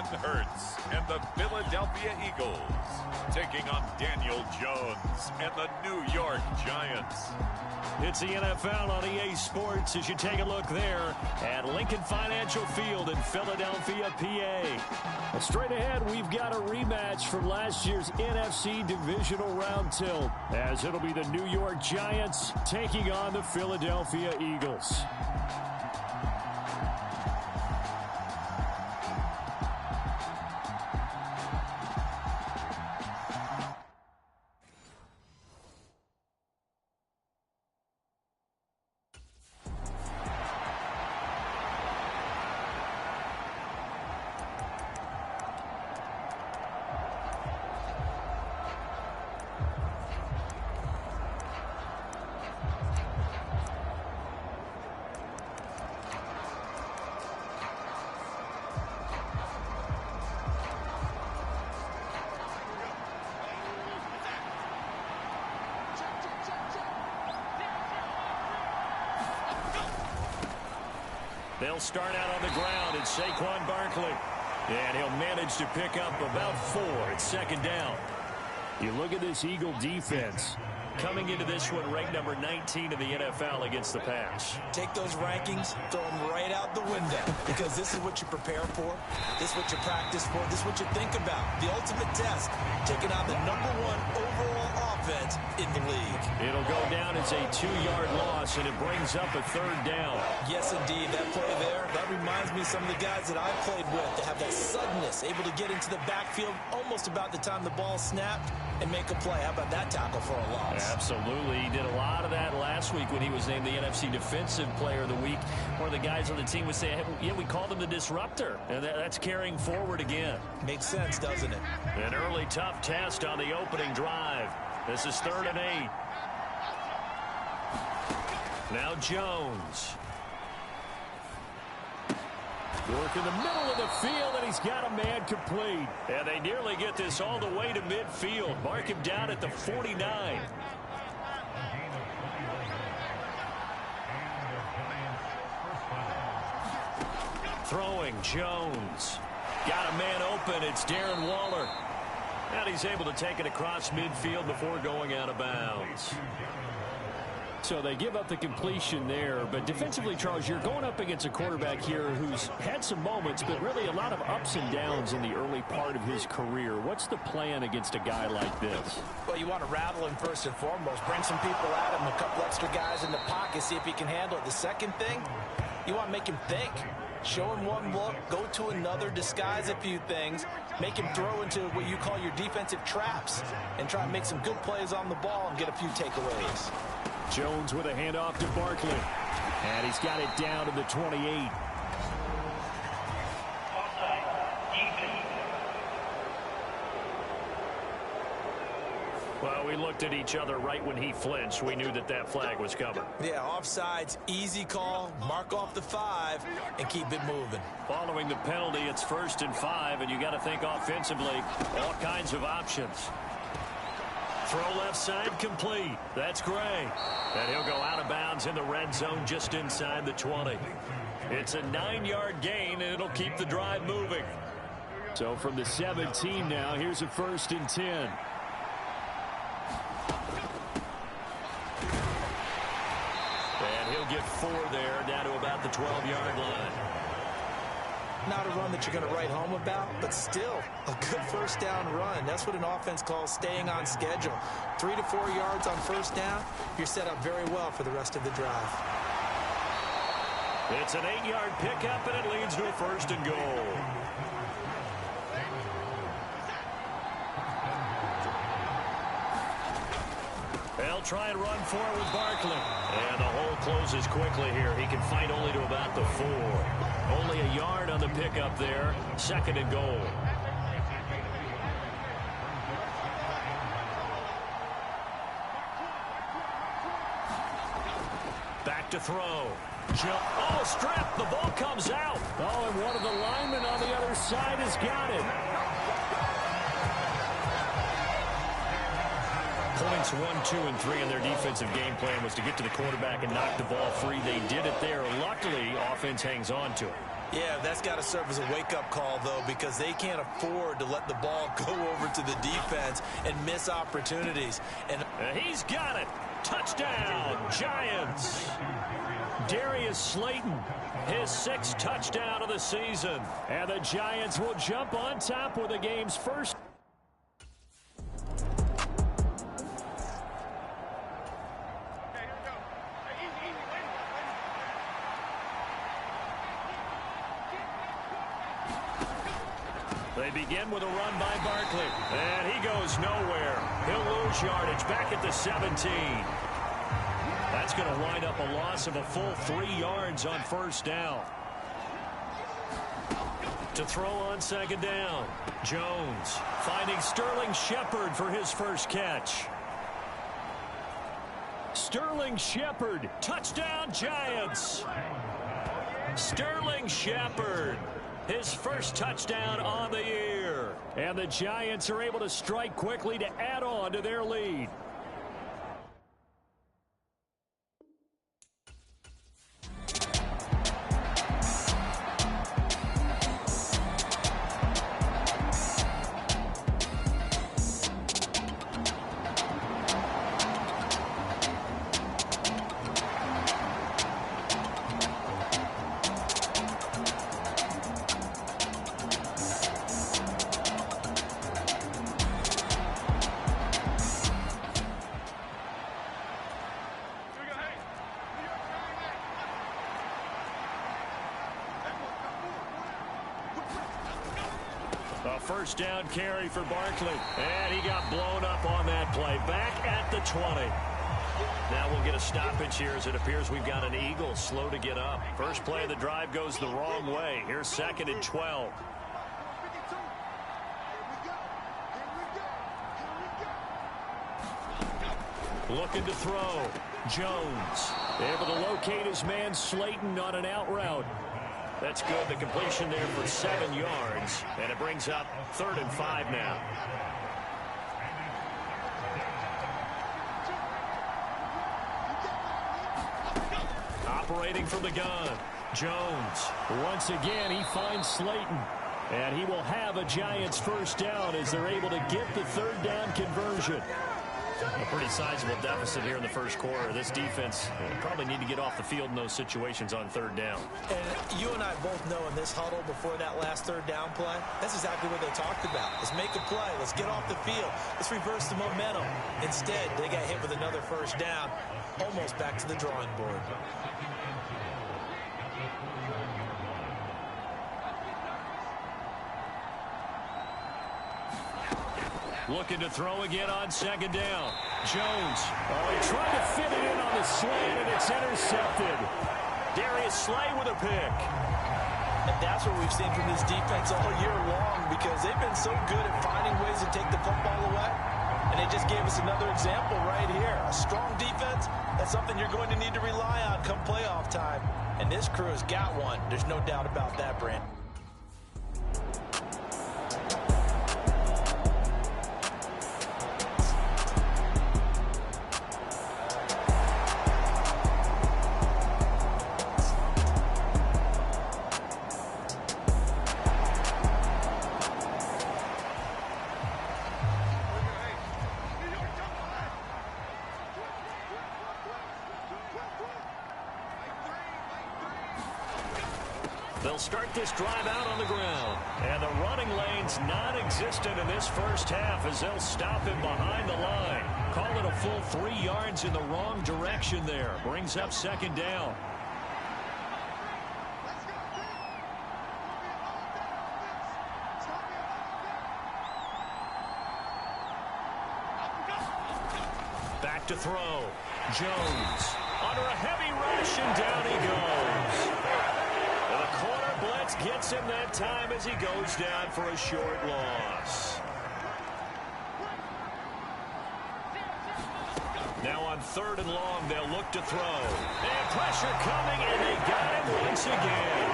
Jalen Hurts and the Philadelphia Eagles taking on Daniel Jones and the New York Giants. It's the NFL on EA Sports as you take a look there at Lincoln Financial Field in Philadelphia, PA. But straight ahead, we've got a rematch from last year's NFC Divisional Round tilt, as it'll be the New York Giants taking on the Philadelphia Eagles. They'll start out on the ground. It's Saquon Barkley. And he'll manage to pick up about 4 at second down. You look at this Eagle defense. Coming into this one, ranked number 19 in the NFL against the pass. Take those rankings, throw them right out the window, because this is what you prepare for. This is what you practice for. This is what you think about. The ultimate test, taking on the #1 overall offense in the league. It'll go down as a 2-yard loss, and it brings up a 3rd down. Yes, indeed. That play there, that reminds me of some of the guys that I've played with that have that suddenness, able to get into the backfield almost about the time the ball snapped and make a play. How about that tackle for a loss? Absolutely. He did a lot of that last week when he was named the NFC Defensive Player of the Week. One of the guys on the team would say, hey, yeah, we called him the disruptor. And that's carrying forward again. Makes sense, doesn't it? An early tough test on the opening drive. This is 3rd and 8. Now Jones. Work in the middle of the field, and he's got a man complete. And they nearly get this all the way to midfield. Mark him down at the 49. Throwing, Jones. Got a man open. It's Darren Waller. And he's able to take it across midfield before going out of bounds. So they give up the completion there. But defensively, Charles, you're going up against a quarterback here who's had some moments, but really a lot of ups and downs in the early part of his career. What's the plan against a guy like this? Well, you want to rattle him first and foremost. Bring some people at him, a couple extra guys in the pocket, see if he can handle it. The second thing, you want to make him think. Show him one look, go to another, disguise a few things, make him throw into what you call your defensive traps, and try and make some good plays on the ball and get a few takeaways. Jones with a handoff to Barkley. And he's got it down to the 28. Well, we looked at each other right when he flinched. We knew that that flag was coming. Yeah, offsides, easy call, mark off the 5, and keep it moving. Following the penalty, it's 1st and 5, and you got to think offensively, all kinds of options. Throw left side complete. That's Gray. And he'll go out of bounds in the red zone just inside the 20. It's a 9-yard gain, and it'll keep the drive moving. So from the 17 now, here's a 1st and 10. And he'll get 4 there, down to about the 12-yard line. Not a run that you're going to write home about, but still a good 1st down run. That's what an offense calls staying on schedule. 3 to 4 yards on 1st down, you're set up very well for the rest of the drive. It's an 8-yard pickup, and it leads to a 1st and goal. They'll try and run for it with Barkley. And the hole closes quickly here. He can fight only to about the 4. Only a yard on the pickup there. 2nd and goal. Back to throw. Jump. Oh, strip. The ball comes out. Oh, and one of the linemen on the other side has got it. Points 1, 2, and 3 in their defensive game plan was to get to the quarterback and knock the ball free. They did it there. Luckily, offense hangs on to it. Yeah, that's got to serve as a wake-up call, though, because they can't afford to let the ball go over to the defense and miss opportunities. And he's got it. Touchdown, Giants. Darius Slayton, his 6th touchdown of the season. And the Giants will jump on top with the game's first. They begin with a run by Barkley. And he goes nowhere. He'll lose yardage back at the 17. That's going to wind up a loss of a full 3 yards on first down. To throw on second down. Jones finding Sterling Shepard for his first catch. Sterling Shepard. Touchdown, Giants. Sterling Shepard. His first touchdown on the year. And the Giants are able to strike quickly to add on to their lead. A first down carry for Barkley. And he got blown up on that play. Back at the 20. Now we'll get a stoppage here as it appears we've got an Eagle slow to get up. First play of the drive goes the wrong way. Here's 2nd and 12. Looking to throw. Jones able to locate his man Slayton on an out route. That's good. The completion there for 7 yards. And it brings up 3rd and 5 now. Operating from the gun. Jones. Once again, he finds Slayton. And he will have a Giants first down as they're able to get the 3rd down conversion. A pretty sizable deficit here in the first quarter. This defense probably need to get off the field in those situations on 3rd down. And you and I both know in this huddle before that last 3rd down play, that's exactly what they talked about. Let's make a play. Let's get off the field. Let's reverse the momentum. Instead, they got hit with another first down, almost back to the drawing board. Looking to throw again on 2nd down. Jones. Oh, he tried to fit it in on the slant, and it's intercepted. Darius Slay with a pick. And that's what we've seen from this defense all year long, because they've been so good at finding ways to take the football away. And they just gave us another example right here. A strong defense, that's something you're going to need to rely on come playoff time. And this crew has got one. There's no doubt about that, Brandon. They'll start this drive out on the ground. And the running lane's non-existent in this first half as they'll stop him behind the line. Call it a full 3 yards in the wrong direction there. Brings up 2nd down. Back to throw. Jones under a heavy rush, and down he goes. The corner blitz gets him that time as he goes down for a short loss. Now on 3rd and long, they'll look to throw. And pressure coming, and they got him once again.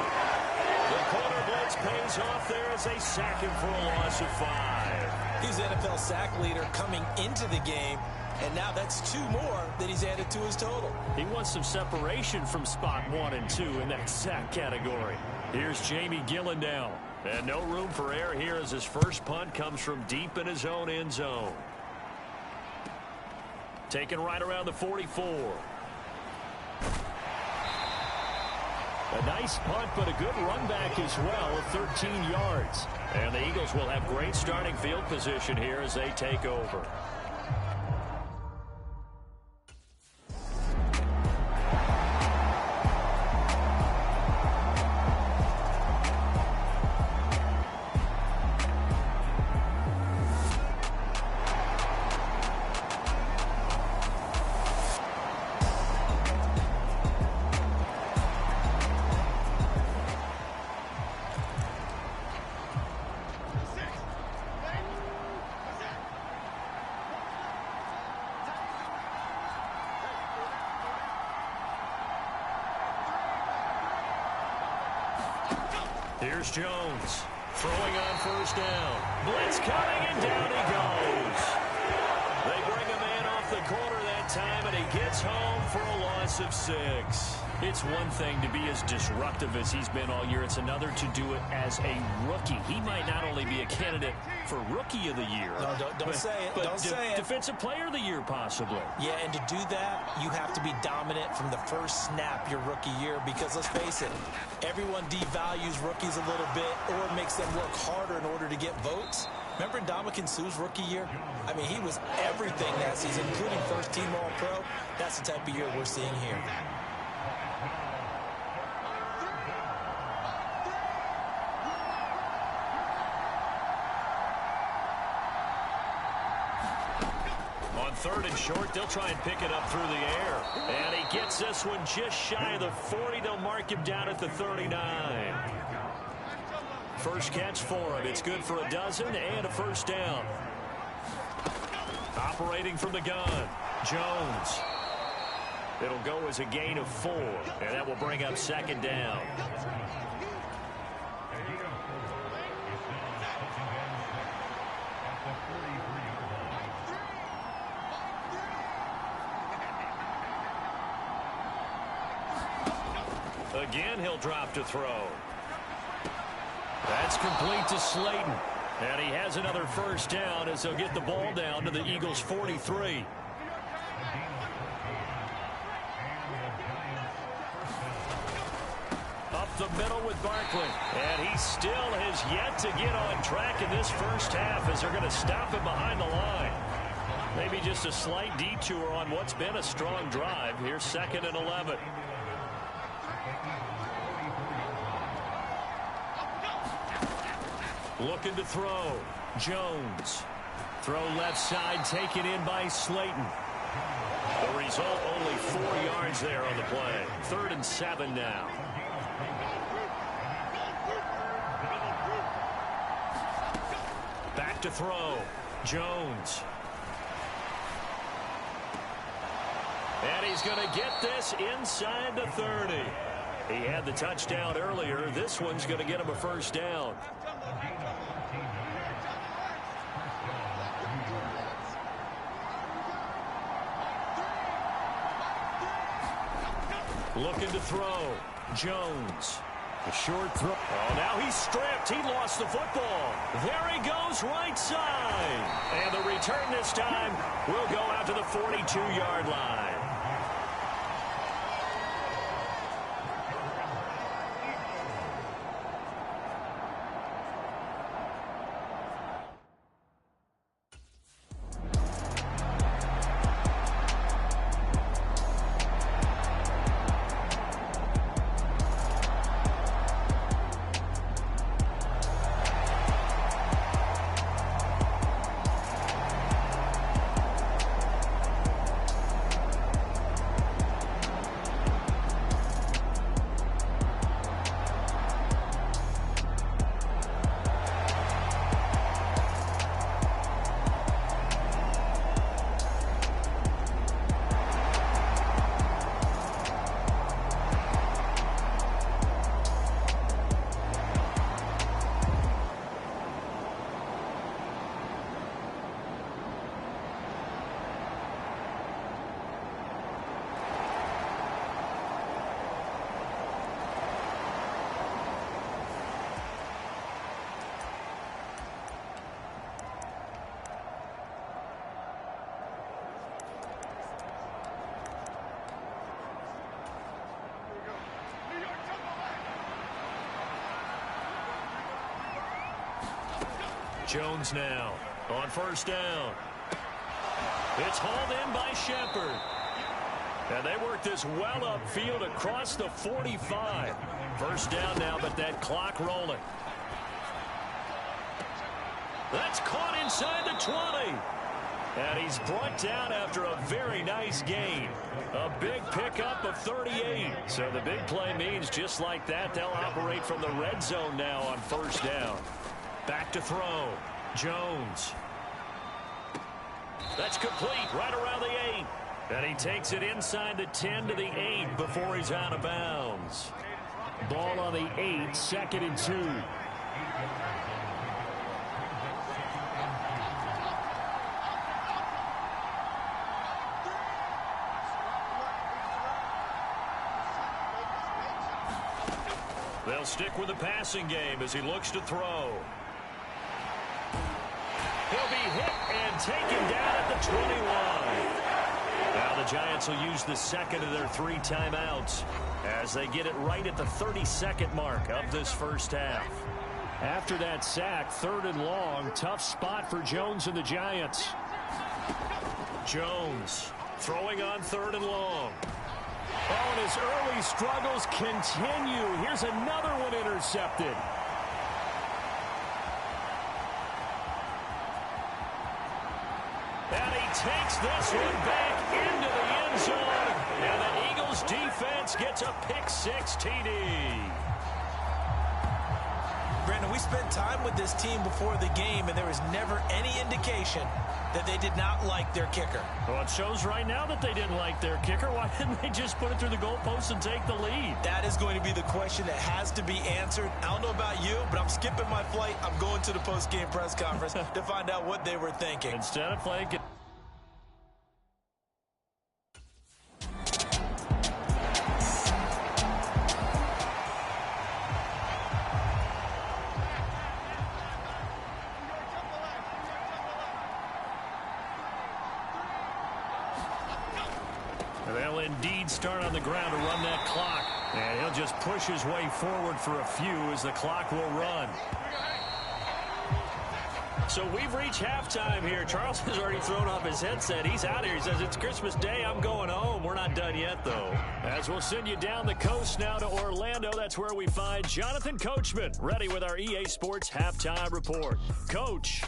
The corner blitz pays off there as they sack him for a loss of 5. He's NFL sack leader coming into the game, and now that's 2 more that he's added to his total. He wants some separation from spot 1 and 2 in that sack category. Here's Jamie Gillen now. And no room for error here as his first punt comes from deep in his own end zone. Taken right around the 44. A nice punt, but a good run back as well of 13 yards. And the Eagles will have great starting field position here as they take over. Here's Jones throwing on first down. Blitz coming, and down he goes. They bring a man off the corner that time, and he gets home for a loss of 6. It's one thing to be as disruptive as he's been all year. It's another to do it as a rookie. He might not only be a candidate for Rookie of the Year. No, don't say it. But don't say it. Defensive Player of the Year, possibly. Yeah, and to do that, you have to be dominant from the first snap your rookie year because, let's face it, everyone devalues rookies a little bit or makes them work harder in order to get votes. Remember Ndamukong Suh's rookie year? I mean, he was everything that season, including first-team All-Pro. That's the type of year we're seeing here. Third and short, they'll try and pick it up through the air. And he gets this one just shy of the 40. They'll mark him down at the 39. First catch for him. It's good for a dozen and a first down. Operating from the gun, Jones. It'll go as a gain of 4, and that will bring up second down. Again, he'll drop to throw. That's complete to Slayton. And he has another first down as they'll get the ball down to the Eagles' 43. Up the middle with Barkley. And he still has yet to get on track in this first half as they're going to stop him behind the line. Maybe just a slight detour on what's been a strong drive. Here's 2nd and 11. Looking to throw. Jones. Throw left side, taken in by Slayton. The result, only 4 yards there on the play. 3rd and 7 now. Back to throw. Jones. And he's going to get this inside the 30. He had the touchdown earlier. This one's going to get him a first down. Looking to throw. Jones. A short throw. Oh, now he's stripped. He lost the football. There he goes, right side. And the return this time will go out to the 42-yard line. Jones now on first down. It's hauled in by Shepard. And they work this well upfield across the 45. First down now, but that clock rolling. That's caught inside the 20. And he's brought down after a very nice gain. A big pickup of 38. So the big play means just like that, they'll operate from the red zone now on first down. Back to throw. Jones. That's complete right around the 8. And he takes it inside the 10 to the 8 before he's out of bounds. Ball on the 8, 2nd and 2. They'll stick with the passing game as he looks to throw. He'll be hit and taken down at the 21. Now the Giants will use the second of their 3 timeouts as they get it right at the 32nd mark of this first half. After that sack, 3rd and long, tough spot for Jones and the Giants. Jones throwing on 3rd and long. Oh, and his early struggles continue. Here's another one intercepted. And he takes this one back into the end zone. And the Eagles defense gets a pick-6 TD. Brandon, we spent time with this team before the game, and there was never any indication that they did not like their kicker. Well, it shows right now that they didn't like their kicker. Why didn't they just put it through the goalpost and take the lead? That is going to be the question that has to be answered. I don't know about you, but I'm skipping my flight. I'm going to the post-game press conference to find out what they were thinking. Instead of playing... They'll indeed start on the ground to run that clock. And he'll just push his way forward for a few as the clock will run. So we've reached halftime here. Charles has already thrown off his headset. He's out here. He says, it's Christmas Day. I'm going home. We're not done yet, though. As we'll send you down the coast now to Orlando, that's where we find Jonathan Coachman, ready with our EA Sports Halftime Report. Coach.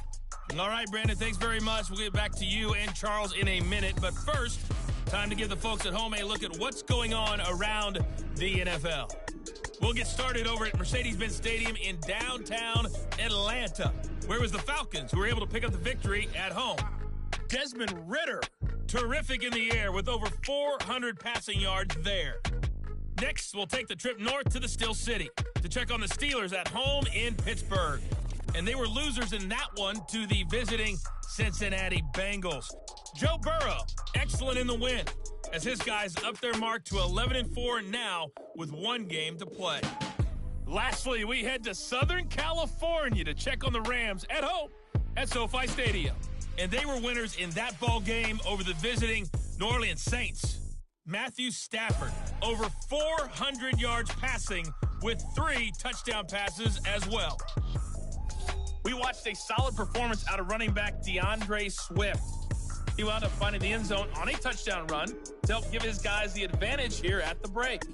All right, Brandon, thanks very much. We'll get back to you and Charles in a minute. But first, time to give the folks at home a look at what's going on around the NFL. We'll get started over at Mercedes-Benz Stadium in downtown Atlanta, where it was the Falcons who were able to pick up the victory at home. Desmond Ridder, terrific in the air with over 400 passing yards there. Next, we'll take the trip north to the Steel City to check on the Steelers at home in Pittsburgh. And they were losers in that one to the visiting Cincinnati Bengals. Joe Burrow, excellent in the win, as his guys up their mark to 11-4 now with 1 game to play. Lastly, we head to Southern California to check on the Rams at home at SoFi Stadium. And they were winners in that ball game over the visiting New Orleans Saints. Matthew Stafford, over 400 yards passing with 3 touchdown passes as well. We watched a solid performance out of running back DeAndre Swift. He wound up finding the end zone on a touchdown run to help give his guys the advantage here at the break.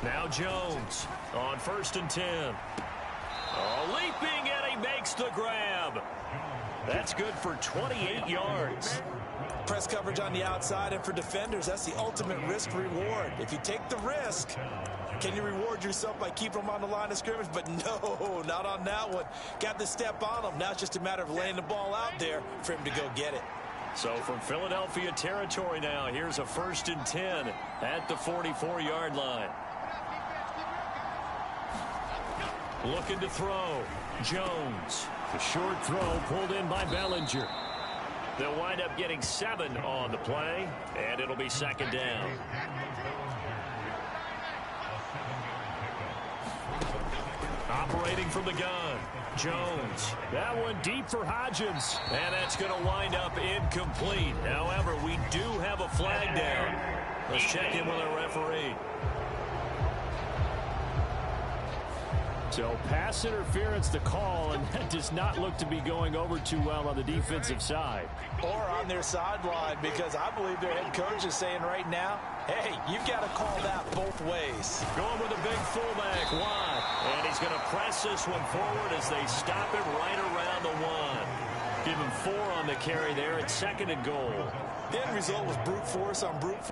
Now Jones on 1st and 10. Oh, leaping, and he makes the grab. That's good for 28 yards. Press coverage on the outside, and for defenders, that's the ultimate risk reward. If you take the risk, can you reward yourself by keeping them on the line of scrimmage? But no, not on that one. Got to step on them. Now it's just a matter of laying the ball out there for him to go get it. So from Philadelphia territory now, here's a 1st and 10 at the 44-yard line. Looking to throw. Jones. The short throw pulled in by Bellinger. They'll wind up getting 7 on the play, and it'll be 2nd down. Operating from the gun. Jones. That one deep for Hodgins. And that's going to wind up incomplete. However, we do have a flag down. Let's check in with our referee. So pass interference to call, and that does not look to be going over too well on the defensive side. Or on their sideline, because I believe their head coach is saying right now, hey, you've got to call that both ways. Going with a big fullback, Watt. And he's going to press this one forward as they stop him right around the 1. Give him 4 on the carry there at 2nd and goal. The end result was brute force on brute force.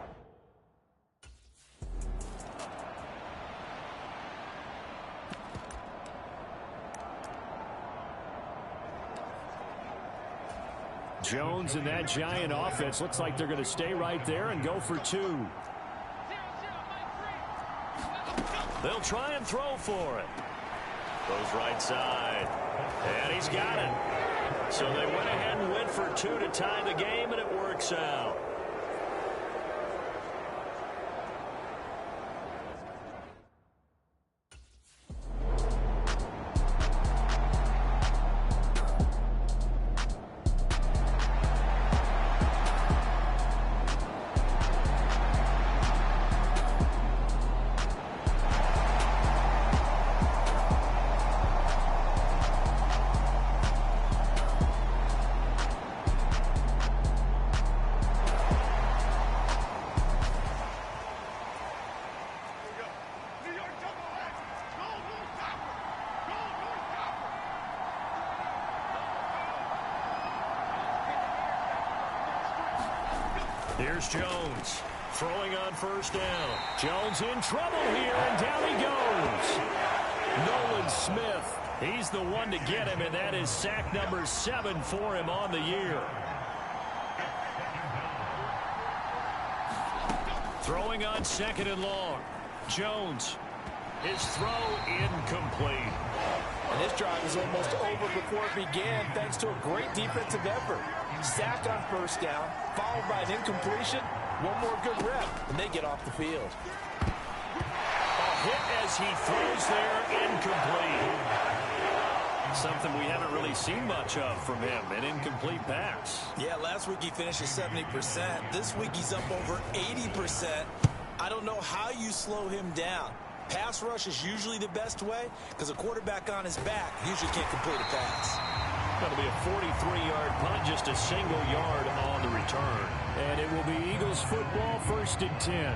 Jones and that Giant offense looks like they're going to stay right there and go for 2. They'll try and throw for it. Goes right side. And he's got it. So they went ahead and went for 2 to tie the game, and it works out. Here's Jones throwing on 1st down. Jones in trouble here, and down he goes. Nolan Smith, he's the one to get him, and that is sack number 7 for him on the year. Throwing on 2nd and long. Jones, his throw incomplete. And this drive is almost over before it began, thanks to a great defensive effort. Sack on 1st down, followed by an incompletion. One more good rep, and they get off the field. A hit as he throws there, incomplete. Something we haven't really seen much of from him, an incomplete pass. Yeah, last week he finished at 70%. This week he's up over 80%. I don't know how you slow him down. Pass rush is usually the best way because a quarterback on his back usually can't complete a pass. That'll be a 43-yard punt, just a single yard on the return. And it will be Eagles football, 1st and 10.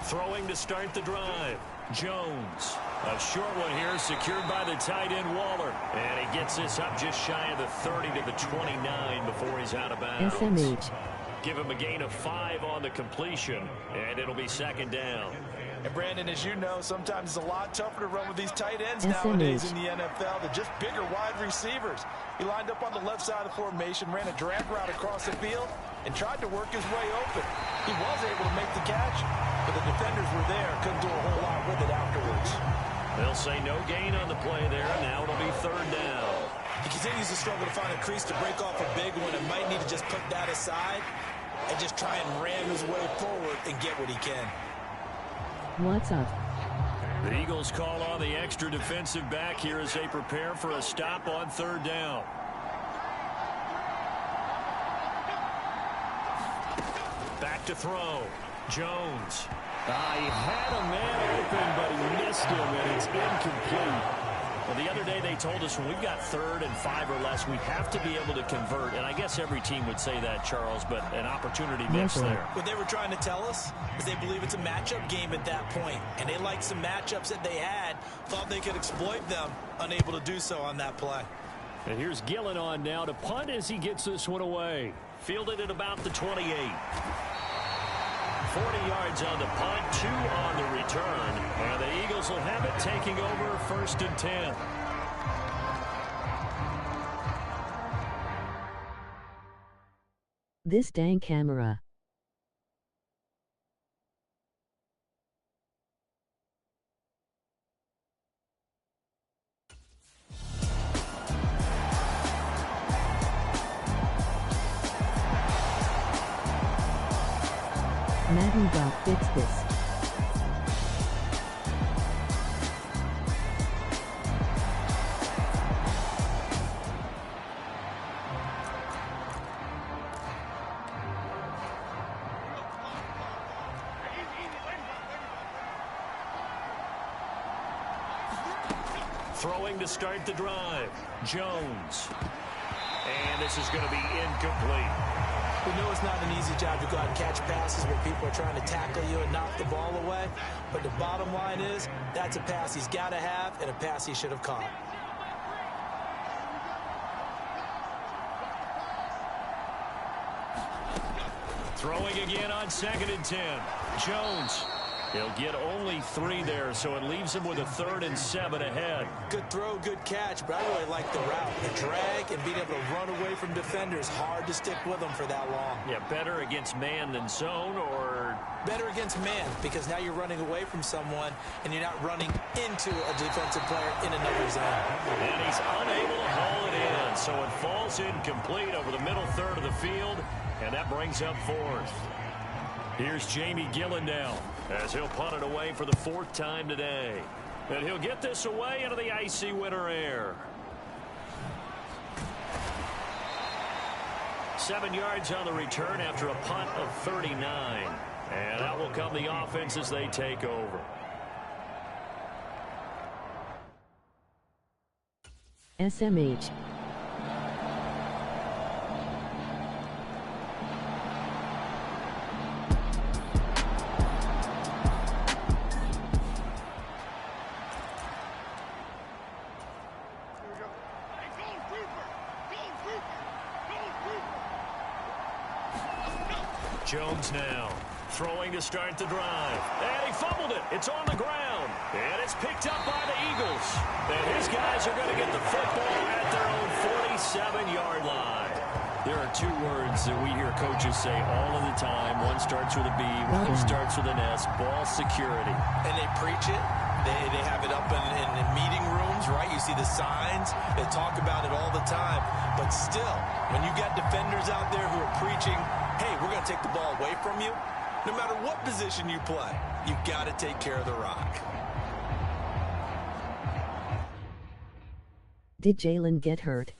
Throwing to start the drive. Jones. A short one here, secured by the tight end Waller. And he gets this up just shy of the 30 to the 29 before he's out of bounds. SMH. Give him a gain of 5 on the completion, and it'll be 2nd down. And Brandon, as you know, sometimes it's a lot tougher to run with these tight ends nowadays in the NFL. They're just bigger wide receivers. He lined up on the left side of the formation, ran a drag route across the field, and tried to work his way open. He was able to make the catch, but the defenders were there, couldn't do a whole lot with it afterwards. They'll say no gain on the play there. Now it'll be 3rd down. He continues to struggle to find a crease to break off a big one and might need to just put that aside and just try and ram his way forward and get what he can. What's up? The Eagles call on the extra defensive back here as they prepare for a stop on 3rd down. back to throw. Jones. He had a man open, but he missed him, and it's incomplete. Well, the other day they told us when we've got 3rd and 5 or less, we have to be able to convert. And I guess every team would say that, Charles, but an opportunity missed there. What they were trying to tell us is they believe it's a matchup game at that point. And they liked some matchups that they had, thought they could exploit them, unable to do so on that play. And here's Gillen on now to punt as he gets this one away. Fielded at about the 28. 40 yards on the punt, 2 on the return. And the Eagles will have it taking over 1st and 10. This dang camera. Madden fix this. Throwing to start the drive. Jones. And this is going to be incomplete. We know it's not an easy job to go out and catch passes where people are trying to tackle you and knock the ball away. But the bottom line is, that's a pass he's got to have and a pass he should have caught. Throwing again on 2nd and 10. Jones. He'll get only 3 there, so it leaves him with a 3rd and 7 ahead. Good throw, good catch, but I really like the route. The drag and being able to run away from defenders, hard to stick with them for that long. Yeah, better against man than zone, or... Better against man, because now you're running away from someone, and you're not running into a defensive player in another zone. And he's unable to haul it in, so it falls incomplete over the middle third of the field, and that brings up 4th. Here's Jamie Gillen now, as he'll punt it away for the 4th time today. And he'll get this away into the icy winter air. 7 yards on the return after a punt of 39. And out will come the offense as they take over. SMH. Jones now, throwing to start the drive. And he fumbled it. It's on the ground. And it's picked up by the Eagles. And his guys are going to get the football at their own 47-yard line. There are 2 words that we hear coaches say all of the time. One starts with a B, one starts with an S, ball security. And they preach it. They have it up in meeting rooms, right? You see the signs. They talk about it all the time. But still, when you got defenders out there who are preaching, hey, we're going to take the ball away from you, no matter what position you play, you've got to take care of the rock. Did Jalen get hurt?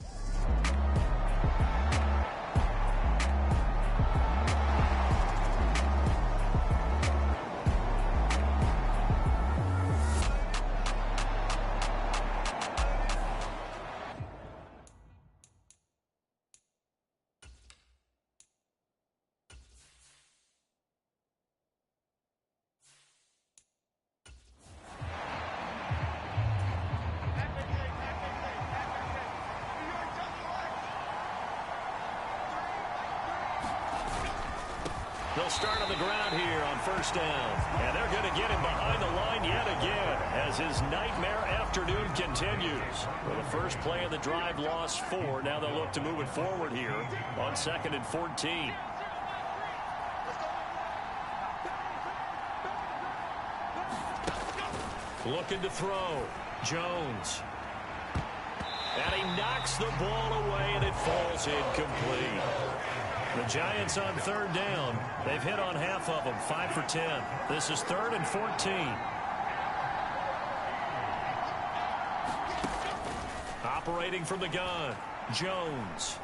They'll start on the ground here on 1st down. And they're going to get him behind the line yet again as his nightmare afternoon continues. Well, the first play of the drive lost 4. Now they'll look to move it forward here on 2nd and 14. Looking to throw. Jones. And he knocks the ball away, and it falls incomplete. The Giants on 3rd down. They've hit on half of them, 5 for 10. This is 3rd and 14. Operating from the gun, Jones.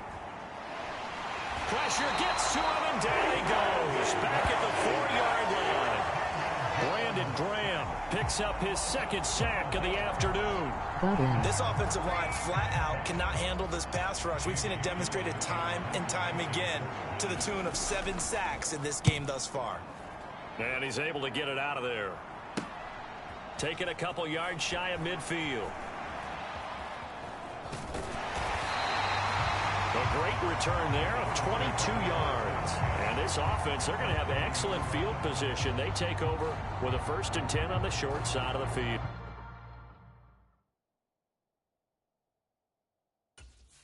Pressure gets to him, and down he goes. Back at the 4-yard line. Brandon Graham picks up his second sack of the afternoon. This offensive line flat out cannot handle this pass rush. We've seen it demonstrated time and time again to the tune of 7 sacks in this game thus far. And he's able to get it out of there. Taking a couple yards shy of midfield. A great return there of 22 yards. And this offense, they're going to have excellent field position. They take over with a 1st and 10 on the short side of the field.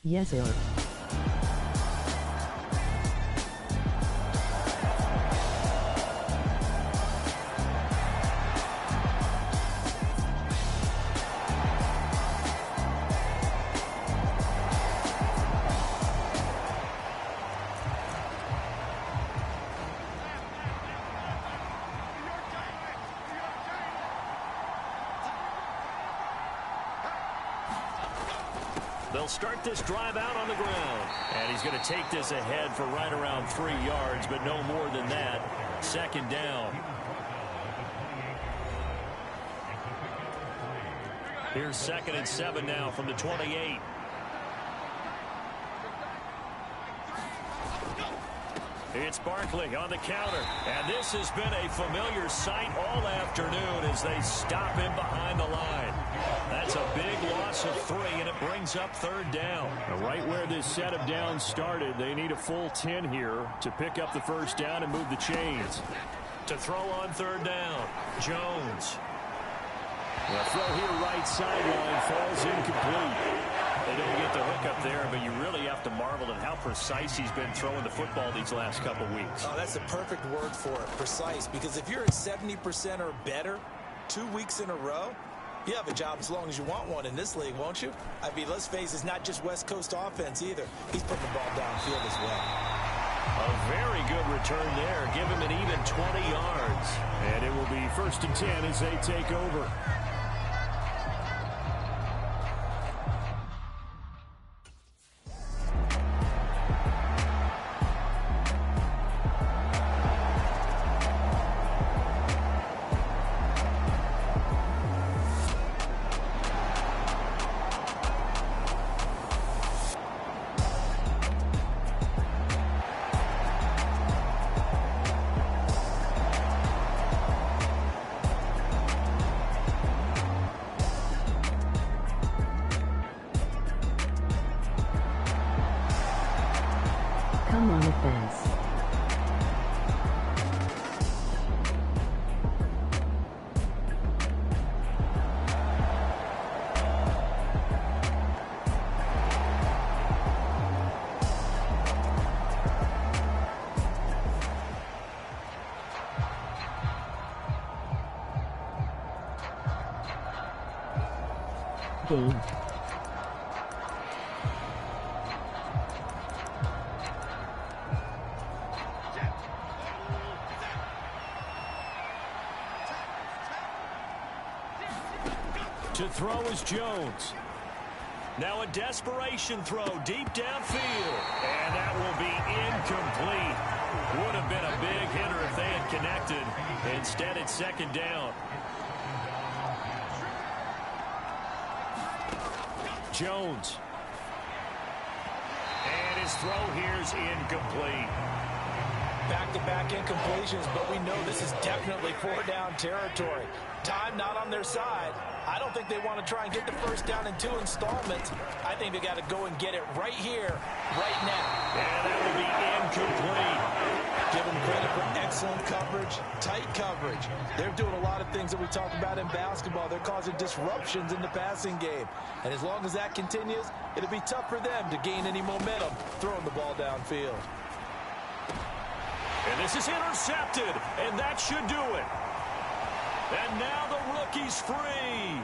Yes, sir. They'll start this drive out on the ground. And he's going to take this ahead for right around 3 yards, but no more than that. 2nd down. Here's 2nd and 7 now from the 28. It's Barkley on the counter. And this has been a familiar sight all afternoon as they stop him behind the line. That's a big loss of 3, and it brings up 3rd down. Right where this set of downs started, they need a full 10 here to pick up the 1st down and move the chains. To throw on 3rd down, Jones. The throw here right sideline falls incomplete. They don't get the hook up there, but you really have to marvel at how precise he's been throwing the football these last couple weeks. Oh, that's the perfect word for it, precise, because if you're at 70% or better 2 weeks in a row, you have a job as long as you want one in this league, won't you? I mean, let's face it, it's not just West Coast offense either. He's putting the ball downfield as well. A very good return there. Give him an even 20 yards. And it will be 1st and 10 as they take over. Come on the fence. Game. To throw is Jones. Now a desperation throw deep downfield. And that will be incomplete. Would have been a big hitter if they had connected. Instead, it's 2nd down. Jones. And his throw here's incomplete. Back-to-back incompletions, but we know this is definitely 4-down territory. Time not on their side. I don't think they want to try and get the 1st down in 2 installments. I think they got to go and get it right here, right now. And that will be incomplete. Give them credit for excellent coverage, tight coverage. They're doing a lot of things that we talk about in basketball. They're causing disruptions in the passing game. And as long as that continues, it'll be tough for them to gain any momentum throwing the ball downfield. And this is intercepted, and that should do it. And now the rookie's free.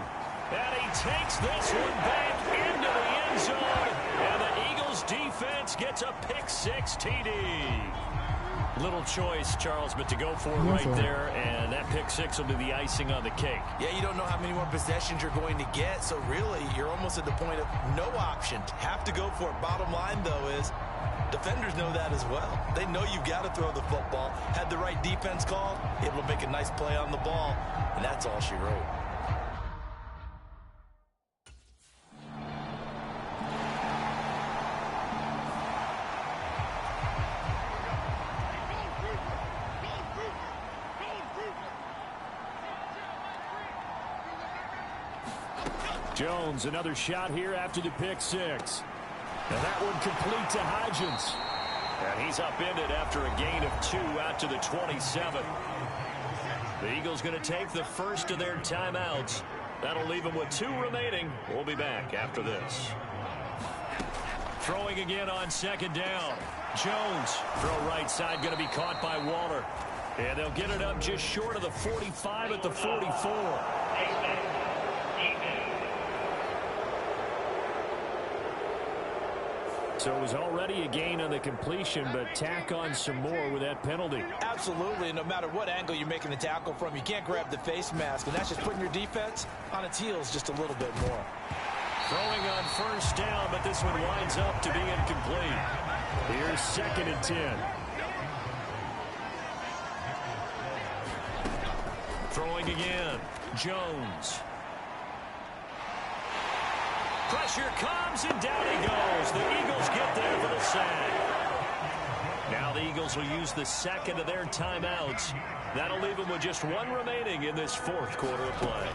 And he takes this one back into the end zone. And the Eagles defense gets a pick-6 TD. Little choice, Charles, but to go for it right there, and that pick-6 will be the icing on the cake. Yeah, you don't know how many more possessions you're going to get, so really you're almost at the point of no option. Have to go for it. Bottom line, though, is Defenders know that as well. They know you've got to throw the football. Had the right defense called, able to make a nice play on the ball, and that's all she wrote. Jones, another shot here after the pick six. And that one complete to Hodgins. And he's upended after a gain of 2 out to the 27. The Eagles going to take the first of their timeouts. That'll leave them with 2 remaining. We'll be back after this. Throwing again on second down. Jones, throw right side, going to be caught by Waller. And they'll get it up just short of the 45 at the 44. So it was already a gain on the completion, but tack on some more with that penalty. Absolutely, and no matter what angle you're making the tackle from, you can't grab the face mask, and that's just putting your defense on its heels just a little bit more. Throwing on first down, but this one winds up to be incomplete. Here's 2nd and 10. Throwing again, Jones. Pressure comes, and down he goes. The Eagles get there for the sack. Now the Eagles will use the second of their timeouts. That'll leave them with just 1 remaining in this 4th quarter of play.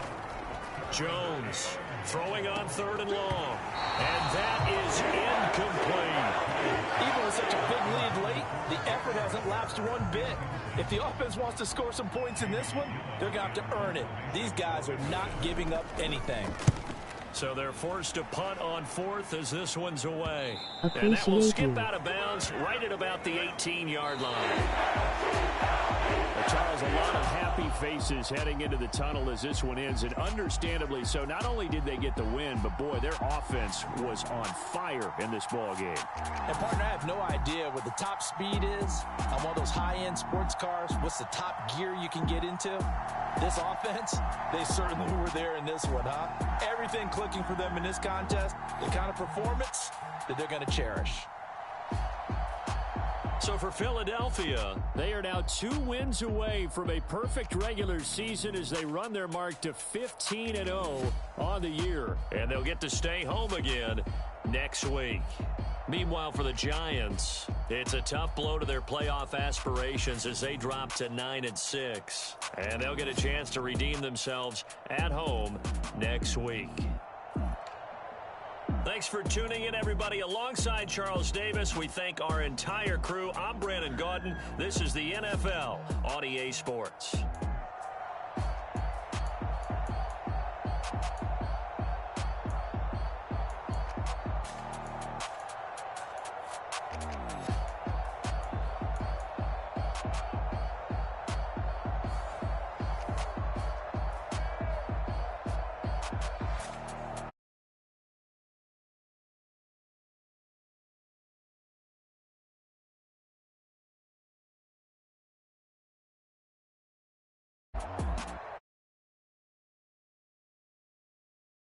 Jones throwing on 3rd and long. And that is incomplete. Even with such a big lead late, the effort hasn't lapsed one bit. If the offense wants to score some points in this one, they're going to have to earn it. These guys are not giving up anything. So they're forced to punt on 4th as this one's away. Appreciate and that will skip you. out of bounds right at about the 18-yard line. Well, Charles, a lot of happy faces heading into the tunnel as this one ends, and understandably so. Not only did they get the win, but boy, their offense was on fire in this ball game. And partner, I have no idea what the top speed is on one of those high-end sports cars. What's the top gear you can get into? This offense, they certainly were there in this one, huh? Everything clicking for them in this contest, the kind of performance that they're going to cherish. So for Philadelphia, They are now 2 wins away from a perfect regular season as they run their mark to 15-0 on the year. and they'll get to stay home again next week. Meanwhile, for the Giants, it's a tough blow to their playoff aspirations as they drop to 9-6. And they'll get a chance to redeem themselves at home next week. Thanks for tuning in, everybody. Alongside Charles Davis, we thank our entire crew. I'm Brandon Gaudin. This is the NFL on EA Sports.